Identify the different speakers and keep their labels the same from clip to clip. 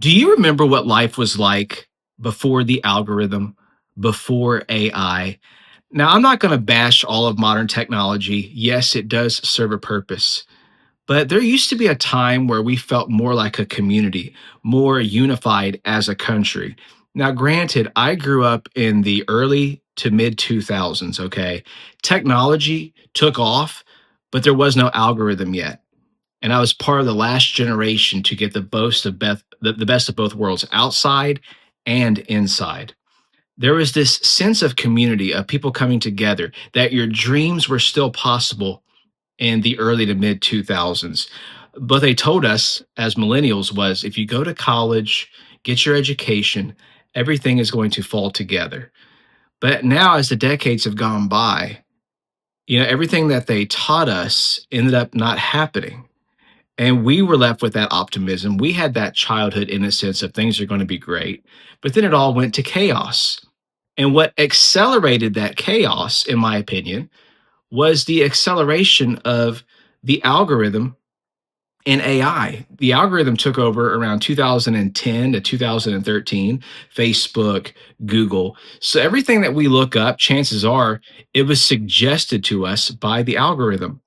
Speaker 1: Do you remember what life was like before the algorithm, before AI? Now, I'm not going to bash all of modern technology. Yes, it does serve a purpose. But there used to be a time where we felt more like a community, more unified as a country. Now, granted, I grew up in the early to mid 2000s, okay? Technology took off, but there was no algorithm yet. And I was part of the last generation to get the best of both worlds, outside and inside. There was this sense of community, of people coming together, that your dreams were still possible in the early to mid 2000s. But they told us as millennials was if you go to college, get your education, everything is going to fall together. But now, as the decades have gone by, everything that they taught us ended up not happening. And we were left with that optimism. We had that childhood innocence of things are going to be great. But then it all went to chaos. And what accelerated that chaos, in my opinion, was the acceleration of the algorithm in AI. The algorithm took over around 2010 to 2013, Facebook, Google. So everything that we look up, chances are it was suggested to us by the algorithm.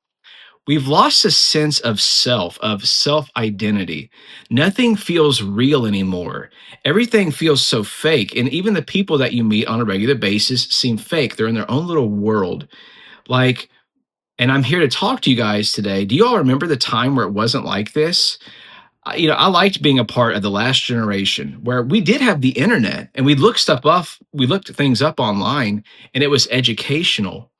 Speaker 1: We've lost a sense of self identity. Nothing feels real anymore. Everything feels so fake. And even the people that you meet on a regular basis seem fake. They're in their own little world. Like, and I'm here to talk to you guys today. Do you all remember the time where it wasn't like this? I liked being a part of the last generation where we did have the internet and we looked things up online and it was educational,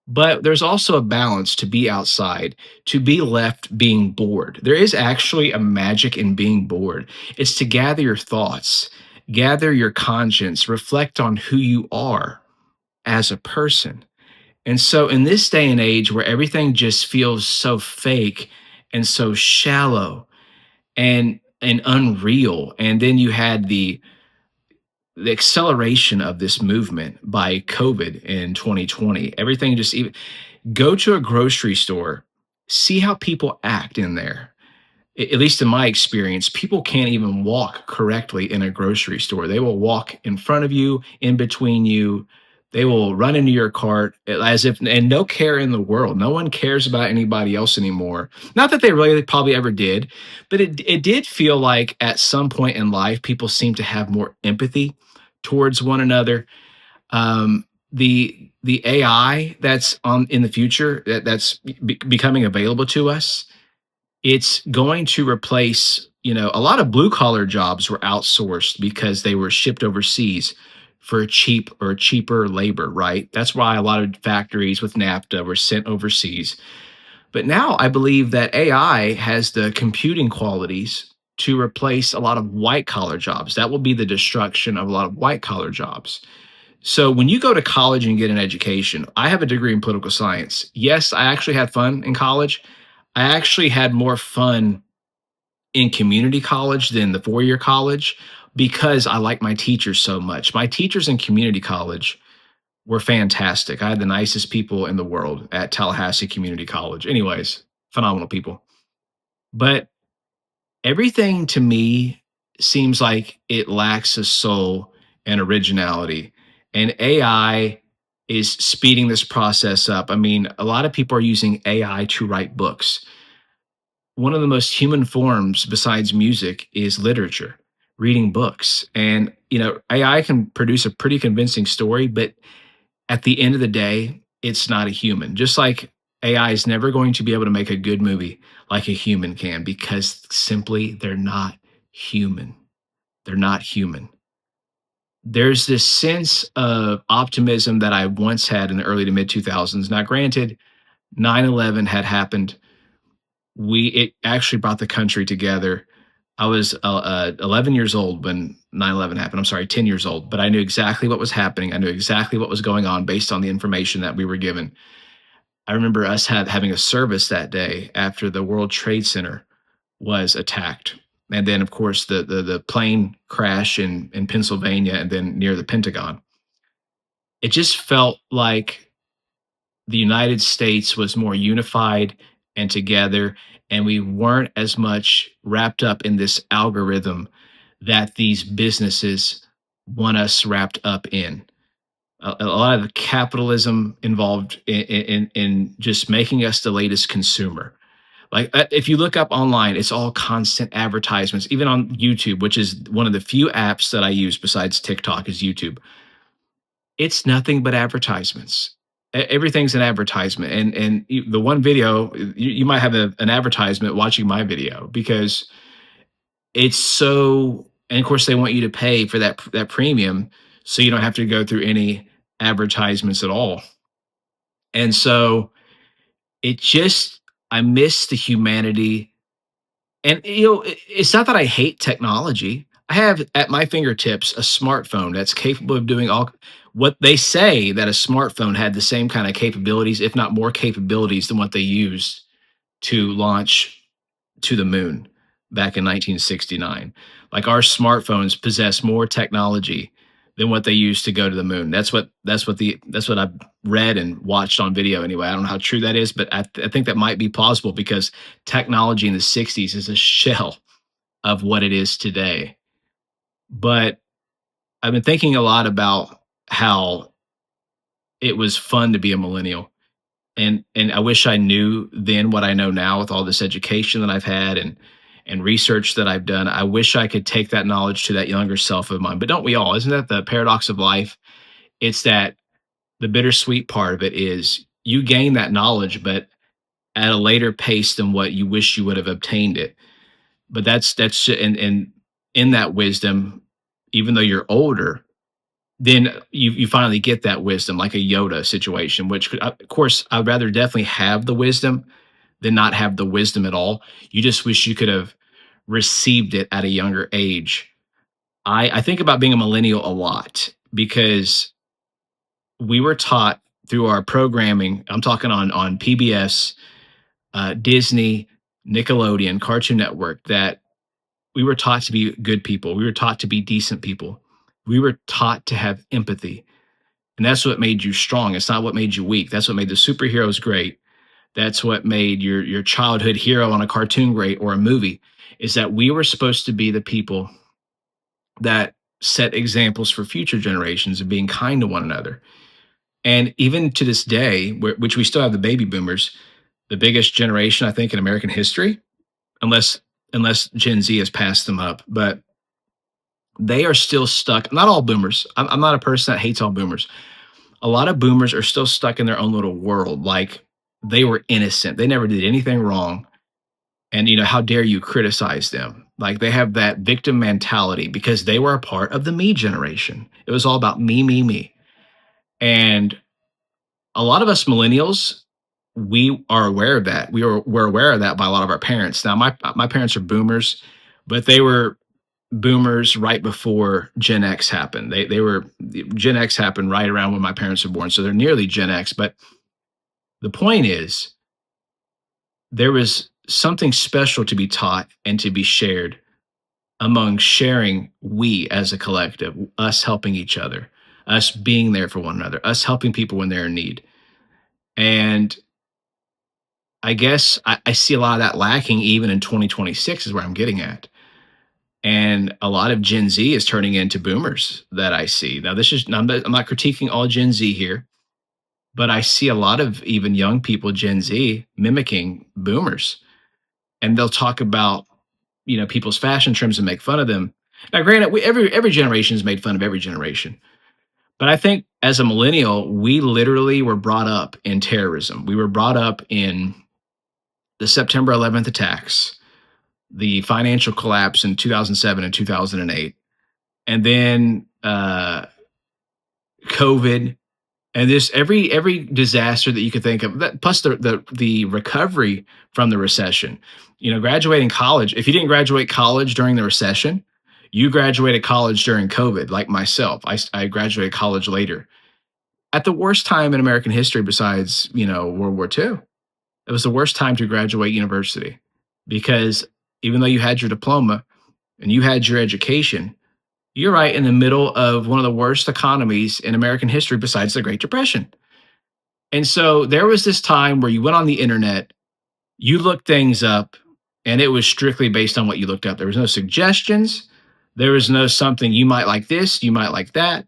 Speaker 1: but there's also a balance to be outside, to be left being bored. There is actually a magic in being bored. It's to gather your thoughts, gather your conscience, reflect on who you are as a person. And so, in this day and age where everything just feels so fake and so shallow and unreal, and then you had the acceleration of this movement by COVID in 2020, everything just even go to a grocery store, see how people act in there. At least in my experience, people can't even walk correctly in a grocery store. They will walk in front of you, in between you. They will run into your cart as if, and no care in the world. No one cares about anybody else anymore. Not that they really probably ever did, but it did feel like at some point in life, people seem to have more empathy towards one another. The AI that's on in the future that's becoming available to us, it's going to replace, a lot of blue collar jobs were outsourced because they were shipped overseas for cheaper labor, right? That's why a lot of factories with NAFTA were sent overseas. But now I believe that AI has the computing qualities to replace a lot of white collar jobs. That will be the destruction of a lot of white collar jobs. So when you go to college and get an education, I have a degree in political science. Yes, I actually had fun in college. I actually had more fun in community college than the four-year college because I like my teachers so much. My teachers in community college were fantastic. I had the nicest people in the world at Tallahassee Community College. Anyways, phenomenal people. But everything to me seems like it lacks a soul and originality. And AI is speeding this process up. I mean, a lot of people are using AI to write books. One of the most human forms besides music is literature, reading books. And, AI can produce a pretty convincing story, but at the end of the day, it's not a human. Just like AI is never going to be able to make a good movie like a human can because simply they're not human. They're not human. There's this sense of optimism that I once had in the early to mid 2000s. Now, granted, 9/11 had happened. It actually brought the country together. I was 11 years old when 9/11 happened. I'm sorry, 10 years old, but I knew exactly what was happening. I knew exactly what was going on based on the information that we were given. I remember us having a service that day after the World Trade Center was attacked. And then, of course, the plane crash in Pennsylvania and then near the Pentagon. It just felt like the United States was more unified and together, and we weren't as much wrapped up in this algorithm that these businesses want us wrapped up in. A lot of the capitalism involved in just making us the latest consumer. Like, if you look up online, it's all constant advertisements, even on YouTube, which is one of the few apps that I use besides TikTok is YouTube. It's nothing but advertisements. Everything's an advertisement, and the one video you might have an advertisement watching my video because it's so. And of course, they want you to pay for that premium, so you don't have to go through any advertisements at all. And so it just I miss the humanity. And, it's not that I hate technology. I have at my fingertips a smartphone that's capable of doing all what they say that a smartphone had the same kind of capabilities, if not more capabilities than what they used to launch to the moon back in 1969. Like, our smartphones possess more technology than what they used to go to the moon. That's what I've read and watched on video anyway. I don't know how true that is, but I think that might be plausible because technology in the 60s is a shell of what it is today. But I've been thinking a lot about how it was fun to be a millennial. And I wish I knew then what I know now with all this education that I've had and research that I've done. I wish I could take that knowledge to that younger self of mine. But don't we all? Isn't that the paradox of life? It's that the bittersweet part of it is you gain that knowledge, but at a later pace than what you wish you would have obtained it. But and in that wisdom, even though you're older, then you finally get that wisdom, like a Yoda situation. Of course, I'd rather definitely have the wisdom than not have the wisdom at all. You just wish you could have received it at a younger age. I think about being a millennial a lot because we were taught through our programming. I'm talking on PBS, Disney, Nickelodeon, Cartoon Network, that we were taught to be good people. We were taught to be decent people. We were taught to have empathy. And that's what made you strong. It's not what made you weak. That's what made the superheroes great. That's what made your childhood hero on a cartoon great or a movie, is that we were supposed to be the people that set examples for future generations of being kind to one another. And even to this day, which we still have the baby boomers, the biggest generation I think in American history, unless unless Gen Z has passed them up, but they are still stuck. Not all boomers. I'm not a person that hates all boomers. A lot of boomers are still stuck in their own little world, like they were innocent. They never did anything wrong. And how dare you criticize them? Like, they have that victim mentality because they were a part of the me generation. It was all about me, me, me. And a lot of us millennials, we are aware of that. We're aware of that by a lot of our parents. Now, my parents are boomers, but they were boomers right before Gen X happened. They were Gen X happened right around when my parents were born, so they're nearly Gen X. But the point is, there was something special to be taught and to be shared among sharing we as a collective, us helping each other, us being there for one another, us helping people when they're in need. And I guess I see a lot of that lacking even in 2026 is where I'm getting at. And a lot of Gen Z is turning into boomers that I see. Now, I'm not critiquing all Gen Z here, but I see a lot of even young people, Gen Z, mimicking boomers. And they'll talk about, people's fashion trends and make fun of them. Now, granted, every generation has made fun of every generation. But I think as a millennial, we literally were brought up in terrorism. We were brought up in the September 11th attacks, the financial collapse in 2007 and 2008, and then COVID, and this every disaster that you could think of. That plus the recovery from the recession. Graduating college. If you didn't graduate college during the recession, you graduated college during COVID. Like myself, I graduated college later at the worst time in American history, besides World War II. It was the worst time to graduate university because even though you had your diploma and you had your education, you're right in the middle of one of the worst economies in American history besides the Great Depression. And so there was this time where you went on the internet, you looked things up, and it was strictly based on what you looked up. There was no suggestions. There was no something you might like this, you might like that.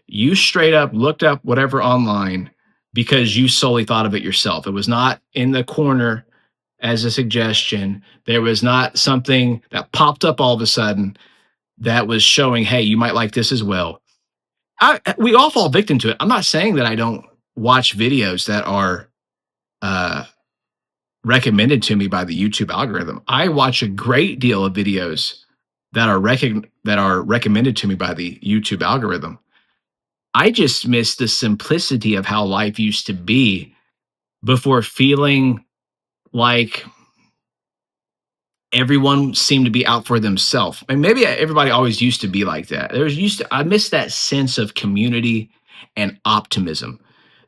Speaker 1: You straight up looked up whatever online because you solely thought of it yourself. It was not in the corner as a suggestion. There was not something that popped up all of a sudden that was showing, hey, you might like this as well. We all fall victim to it. I'm not saying that I don't watch videos that are uh, recommended to me by the YouTube algorithm. I watch a great deal of videos that are recommended to me by the YouTube algorithm. I just miss the simplicity of how life used to be before feeling like everyone seemed to be out for themselves. And maybe everybody always used to be like that. I miss that sense of community and optimism.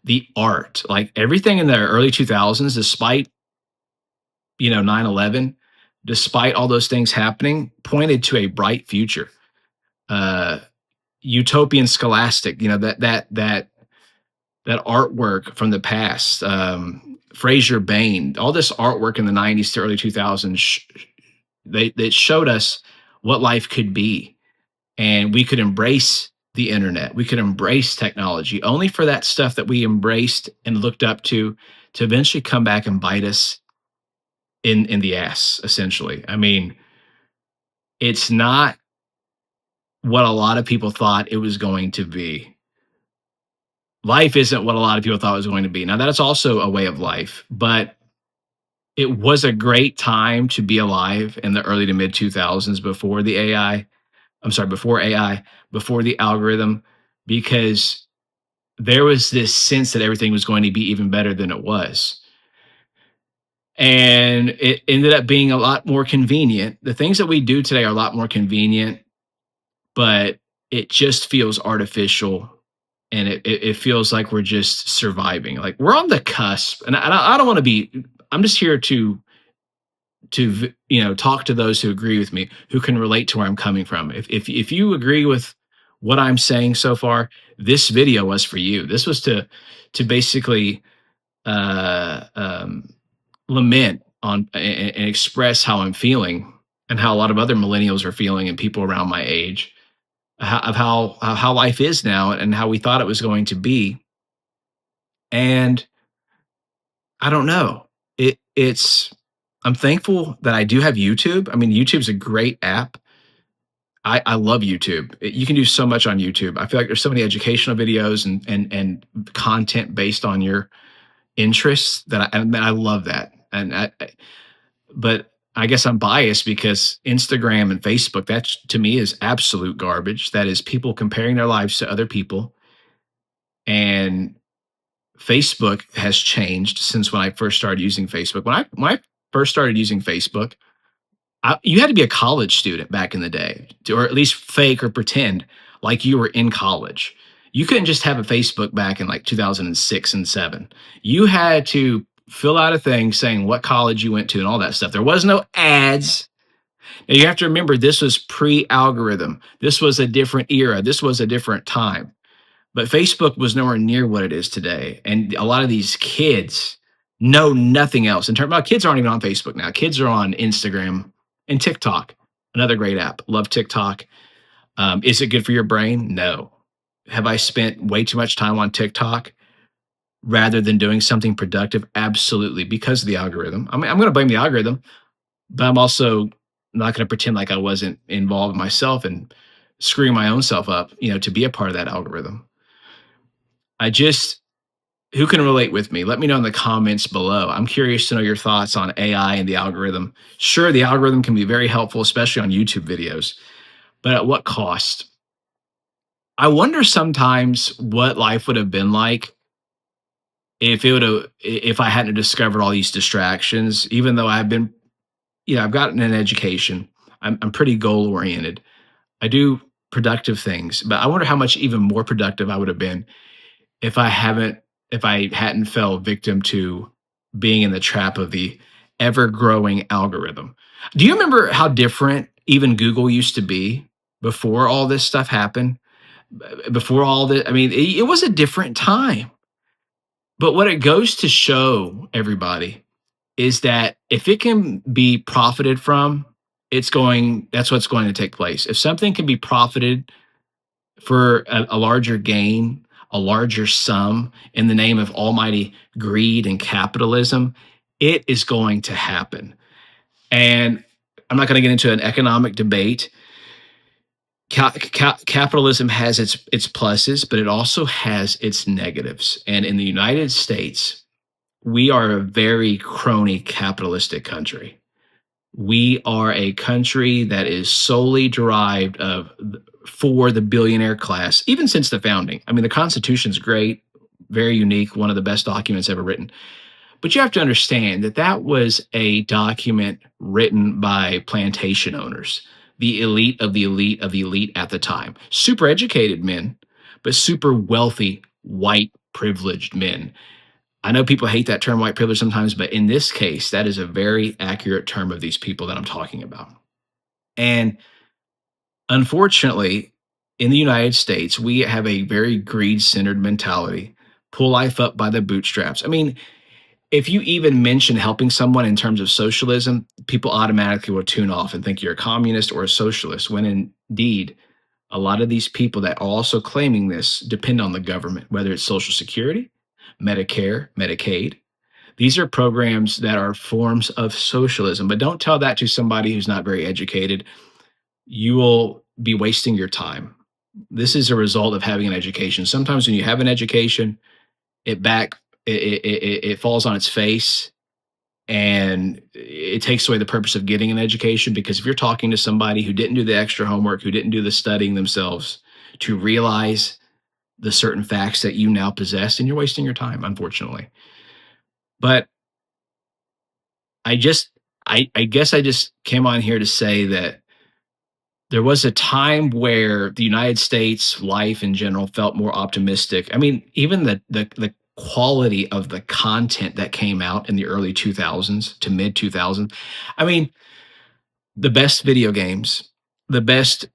Speaker 1: The art, like everything in the early 2000s, despite 9/11, despite all those things happening, pointed to a bright future. Uh, Utopian Scholastic, that artwork from the past, Fraser Bain, all this artwork in the 90s to early 2000s, they showed us what life could be, and we could embrace the internet. We could embrace technology, only for that stuff that we embraced and looked up to eventually come back and bite us in the ass, essentially. I mean, it's not what a lot of people thought it was going to be. Life isn't what a lot of people thought it was going to be. Now, that's also a way of life, but it was a great time to be alive in the early to mid 2000s before the AI. I'm sorry, before AI, before the algorithm, because there was this sense that everything was going to be even better than it was. And it ended up being a lot more convenient. The things that we do today are a lot more convenient, but it just feels artificial, and it feels like we're just surviving. Like we're on the cusp, and I don't want to be. I'm just here to talk to those who agree with me, who can relate to where I'm coming from. If you agree with what I'm saying so far, this video was for you. This was to basically uh, um, lament on and express how I'm feeling and how a lot of other millennials are feeling and people around my age how life is now and how we thought it was going to be. And I don't know. It's I'm thankful that I do have YouTube. I mean, YouTube's a great app. I love YouTube. You can do so much on YouTube. I feel like there's so many educational videos and content based on your interests that I love that. But I guess I'm biased because Instagram and Facebook, that to me is absolute garbage. That is people comparing their lives to other people. And Facebook has changed since when I first started using Facebook. When I first started using Facebook, you had to be a college student back in the day, or at least fake or pretend like you were in college. You couldn't just have a Facebook back in like 2006 and 7. You had to fill out a thing saying what college you went to and all that stuff. There was no ads. And you have to remember, this was pre-algorithm. This was a different era. This was a different time. But Facebook was nowhere near what it is today. And a lot of these kids know nothing else. In terms of kids aren't even on Facebook now. Kids are on Instagram and TikTok, another great app. Love TikTok. Is it good for your brain? No. Have I spent way too much time on TikTok rather than doing something productive? Absolutely, because of the algorithm. I mean, I'm going to blame the algorithm, but I'm also not going to pretend like I wasn't involved myself and screwing my own self up, to be a part of that algorithm. I just Who can relate with me? Let me know in the comments below. I'm curious to know your thoughts on AI and the algorithm. Sure, the algorithm can be very helpful, especially on YouTube videos, but at what cost? I wonder sometimes what life would have been like if I hadn't discovered all these distractions. Even though I've gotten an education. I'm pretty goal oriented. I do productive things, but I wonder how much even more productive I would have been if if I hadn't fell victim to being in the trap of the ever growing algorithm. Do you remember how different even Google used to be before all this stuff happened? Before all this, I mean, it was a different time. But what it goes to show everybody is that if it can be profited from, that's what's going to take place. If something can be profited for a larger gain, a larger sum in the name of almighty greed and capitalism, it is going to happen. And I'm not going to get into an economic debate. Capitalism has its pluses, but it also has its negatives. And in the United States, we are a very crony capitalistic country. We are a country that is solely derived of for the billionaire class, even since the founding. I mean, the Constitution's great, very unique, one of the best documents ever written. But you have to understand that that was a document written by plantation owners, the elite of the elite of the elite at the time. Super educated men, but super wealthy, white, privileged men. I know people hate that term white privilege sometimes, but in this case, that is a very accurate term of these people that I'm talking about. And unfortunately, in the United States, we have a very greed centered mentality, pull life up by the bootstraps. I mean, if you even mention helping someone in terms of socialism, people automatically will tune off and think you're a communist or a socialist, when indeed, a lot of these people that are also claiming this depend on the government, whether it's Social Security, Medicare, Medicaid. These are programs that are forms of socialism, but don't tell that to somebody who's not very educated. You will be wasting your time. This is a result of having an education. Sometimes when you have an education, it back it falls on its face, and it takes away the purpose of getting an education, because if you're talking to somebody who didn't do the extra homework, who didn't do the studying themselves to realize the certain facts that you now possess, and you're wasting your time, unfortunately. But I guess I just came on here to say that there was a time where the United States life in general felt more optimistic. I mean, even the quality of the content that came out in the early 2000s to mid 2000s. I mean, the best video games, the best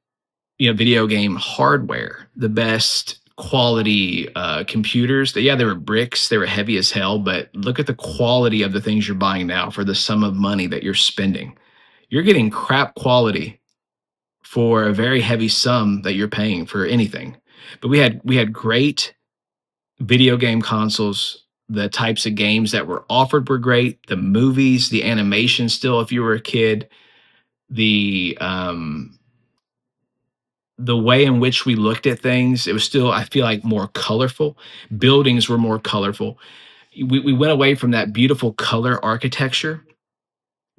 Speaker 1: video game hardware, the best quality computers. Yeah, they were bricks, they were heavy as hell, but look at the quality of the things you're buying now for the sum of money that you're spending. You're getting crap quality for a very heavy sum that you're paying for anything. But we had great video game consoles. The types of games that were offered were great. The movies, the animation, still, if you were a kid, the the way in which we looked at things, it was still, I feel like, more colorful. Buildings were more colorful. We went away from that beautiful color architecture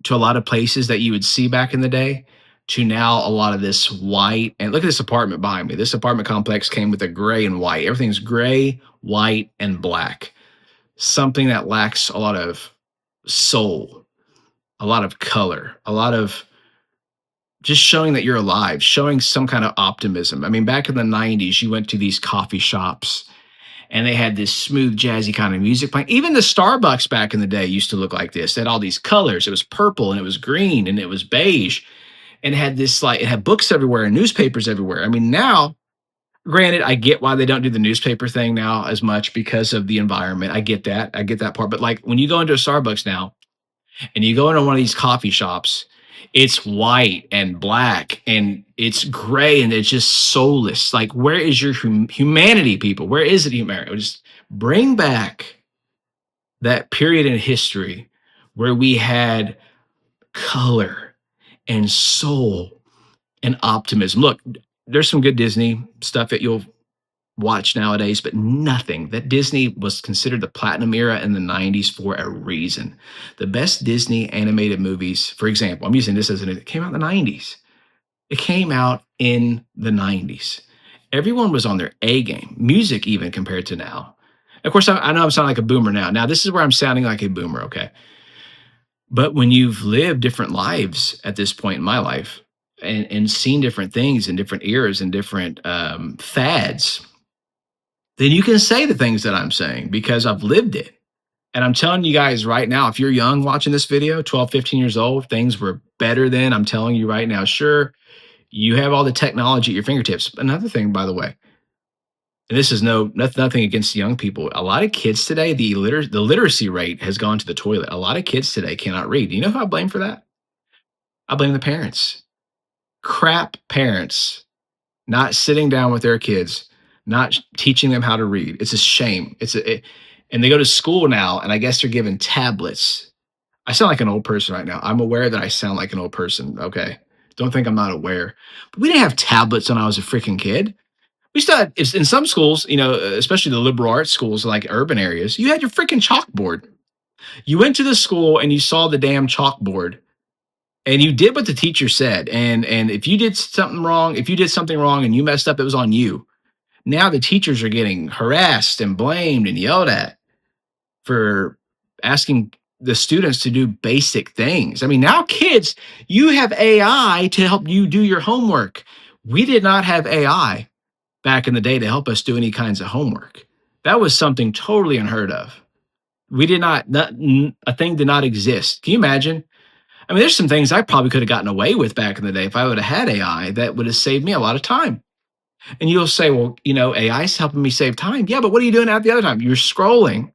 Speaker 1: to a lot of places that you would see back in the day, to now a lot of this white. And look at this apartment behind me. This apartment complex came with a gray and white. Everything's gray, white, and black. Something that lacks a lot of soul, a lot of color, a lot of just showing that you're alive, showing some kind of optimism. I mean, back in the 90s, you went to these coffee shops and they had this smooth, jazzy kind of music playing. Even the Starbucks back in the day used to look like this. They had all these colors. It was purple and it was green and it was beige, and it had this, like, it had books everywhere and newspapers everywhere. I mean, now, granted, I get why they don't do the newspaper thing now as much because of the environment. I get that. I get that part. But like when you go into a Starbucks now and you go into one of these coffee shops, it's white and black and it's gray and it's just soulless. Like, where is your humanity, people? Where is it, humanity? Just bring back that period in history where we had color and soul and optimism. Look, there's some good Disney stuff that you'll watch nowadays, but nothing that Disney was considered the platinum era in the 90s for a reason. The best Disney animated movies, for example, I'm using this as it came out in the 90s. It came out in the 90s. Everyone was on their A game, music even compared to now. Of course, I know I'm sounding like a boomer now. Now, this is where I'm sounding like a boomer, okay? But when you've lived different lives at this point in my life, and seen different things in different eras and different fads, then you can say the things that I'm saying because I've lived it. And I'm telling you guys right now, if you're young watching this video, 12, 15 years old, things were better then. I'm telling you right now, sure, you have all the technology at your fingertips. Another thing, by the way, and this is nothing against young people. A lot of kids today, the literacy rate has gone to the toilet. A lot of kids today cannot read. Do you know who I blame for that? I blame the parents. Crap parents not sitting down with their kids, not teaching them how to read. It's a shame. And they go to school now, and I guess they're given tablets. I sound like an old person right now. I'm aware that I sound like an old person. Okay, don't think I'm not aware. But we didn't have tablets when I was a freaking kid. We still had, in some schools, especially the liberal arts schools, like urban areas. You had your freaking chalkboard. You went to the school and you saw the damn chalkboard, and you did what the teacher said. And if you did something wrong, if you did something wrong and you messed up, it was on you. Now the teachers are getting harassed and blamed and yelled at for asking the students to do basic things. I mean, now kids, you have AI to help you do your homework. We did not have AI back in the day to help us do any kinds of homework. That was something totally unheard of. We did not a thing did not exist. Can you imagine? I mean, there's some things I probably could have gotten away with back in the day if I would have had AI that would have saved me a lot of time. And you'll say, well, AI is helping me save time. Yeah, but what are you doing at the other time? You're scrolling,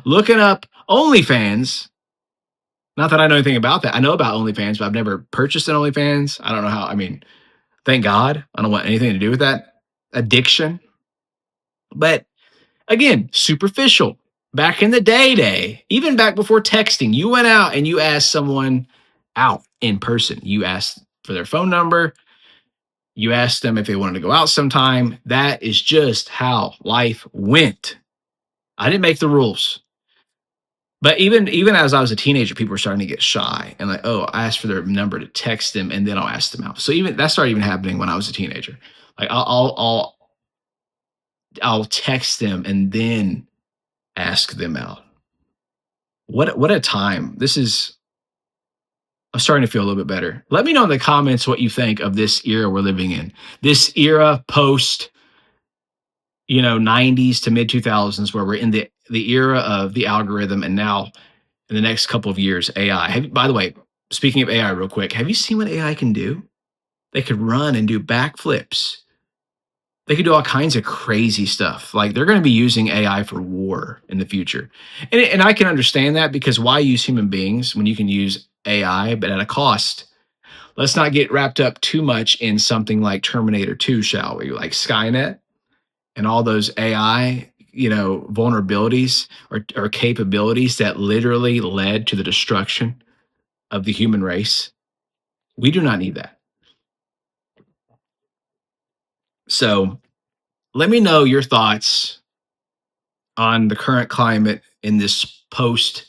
Speaker 1: looking up OnlyFans. Not that I know anything about that. I know about OnlyFans, but I've never purchased an OnlyFans. I don't know how. I mean, thank God. I don't want anything to do with that addiction. But again, superficial. Back in the even back before texting, you went out and you asked someone out in person. You asked for their phone number. You asked them if they wanted to go out sometime. That is just how life went. I didn't make the rules. But even as I was a teenager, people were starting to get shy and like, oh, I asked for their number to text them and then I'll ask them out. So even that started even happening when I was a teenager. Like I'll text them and then ask them out. What a time. I'm starting to feel a little bit better. Let me know in the comments what you think of this era we're living in. This era post, 90s to mid 2000s, where we're in the era of the algorithm, and now in the next couple of years, AI. By the way, speaking of AI real quick, have you seen what AI can do? They could run and do backflips. They could do all kinds of crazy stuff. Like, they're going to be using AI for war in the future. And I can understand that, because why use human beings when you can use AI, but at a cost? Let's not get wrapped up too much in something like Terminator 2, shall we? Like Skynet and all those AI, vulnerabilities or capabilities that literally led to the destruction of the human race. We do not need that. So let me know your thoughts on the current climate in this post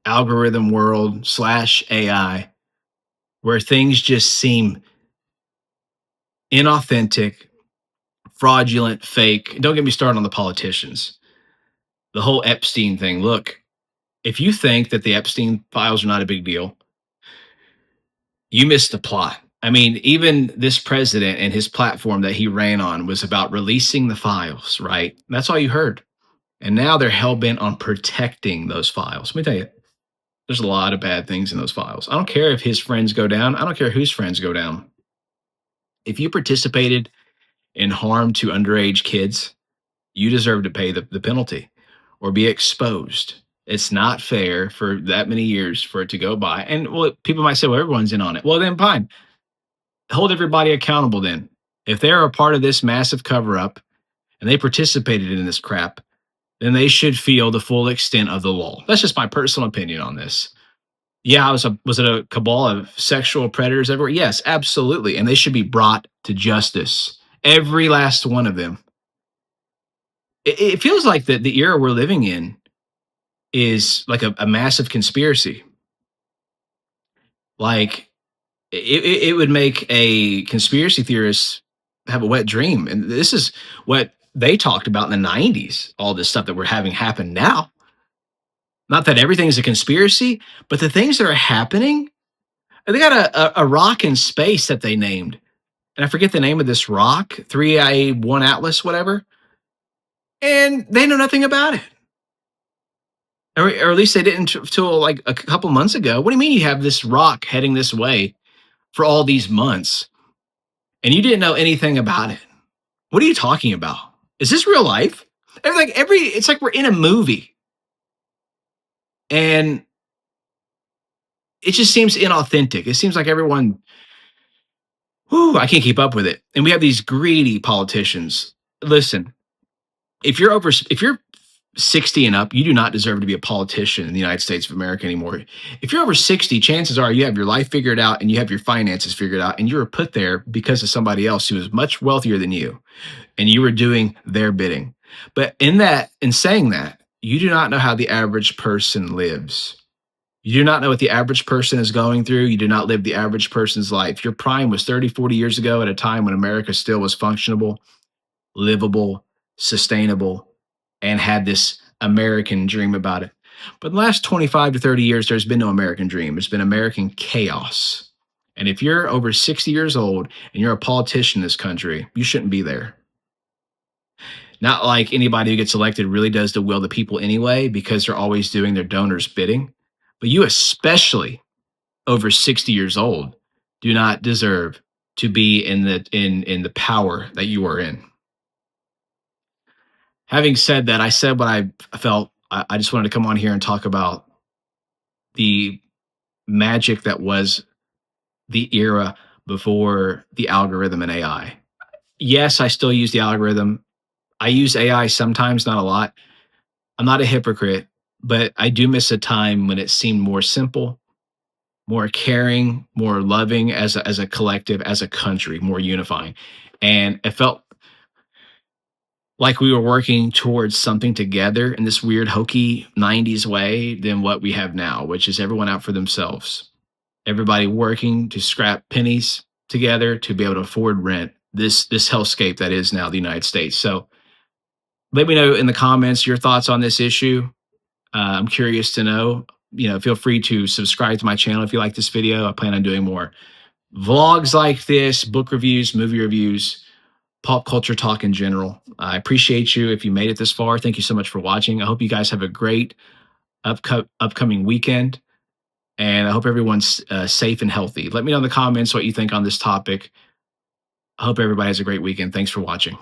Speaker 1: algorithm world / AI, where things just seem inauthentic, fraudulent, fake. Don't get me started on the politicians. The whole Epstein thing. Look, if you think that the Epstein files are not a big deal, you missed the plot. I mean, even this president and his platform that he ran on was about releasing the files, right? That's all you heard. And now they're hell bent on protecting those files. Let me tell you, there's a lot of bad things in those files. I don't care if his friends go down. I don't care whose friends go down. If you participated in harm to underage kids, you deserve to pay the penalty or be exposed. It's not fair for that many years for it to go by. And well, people might say, well, everyone's in on it. Well, then fine. Hold everybody accountable then. If they're a part of this massive cover up and they participated in this crap, then they should feel the full extent of the law. That's just my personal opinion on this. Yeah, was it a cabal of sexual predators everywhere? Yes, absolutely. And they should be brought to justice. Every last one of them. It feels like the era we're living in is like a massive conspiracy. Like, it would make a conspiracy theorist have a wet dream. And this is what they talked about in the 90s, all this stuff that we're having happen now. Not that everything is a conspiracy, but the things that are happening, they got a rock in space that they named. And I forget the name of this rock, 3I1 Atlas, whatever. And they know nothing about it. Or at least they didn't until like a couple months ago. What do you mean you have this rock heading this way for all these months and you didn't know anything about it? What are you talking about? Is this real life? It's like we're in a movie. And it just seems inauthentic. It seems like everyone, whoo, I can't keep up with it. And we have these greedy politicians. Listen, if you're 60 and up, you do not deserve to be a politician in the United States of America anymore. If you're over 60, chances are you have your life figured out and you have your finances figured out, and you were put there because of somebody else who is much wealthier than you, and you were doing their bidding. But in saying that, you do not know how the average person lives. You do not know what the average person is going through. You do not live the average person's life. Your prime was 30, 40 years ago at a time when America still was functionable, livable, sustainable, and had this American dream about it. But the last 25 to 30 years, there's been no American dream. It's been American chaos. And if you're over 60 years old and you're a politician in this country, you shouldn't be there. Not like anybody who gets elected really does the will of the people anyway, because they're always doing their donors' bidding. But you, especially over 60 years old, do not deserve to be in the power that you are in. Having said that, I said what I felt. I just wanted to come on here and talk about the magic that was the era before the algorithm and AI. Yes, I still use the algorithm. I use AI sometimes, not a lot. I'm not a hypocrite, but I do miss a time when it seemed more simple, more caring, more loving as a collective, as a country, more unifying. And it felt like we were working towards something together in this weird hokey 90s way than what we have now, which is everyone out for themselves. Everybody working to scrap pennies together to be able to afford rent. This hellscape that is now the United States. So let me know in the comments your thoughts on this issue. I'm curious to know. Feel free to subscribe to my channel if you like this video. I plan on doing more vlogs like this, book reviews, movie reviews, pop culture talk in general. I appreciate you if you made it this far. Thank you so much for watching. I hope you guys have a great upcoming weekend, and I hope everyone's safe and healthy. Let me know in the comments what you think on this topic. I hope everybody has a great weekend. Thanks for watching.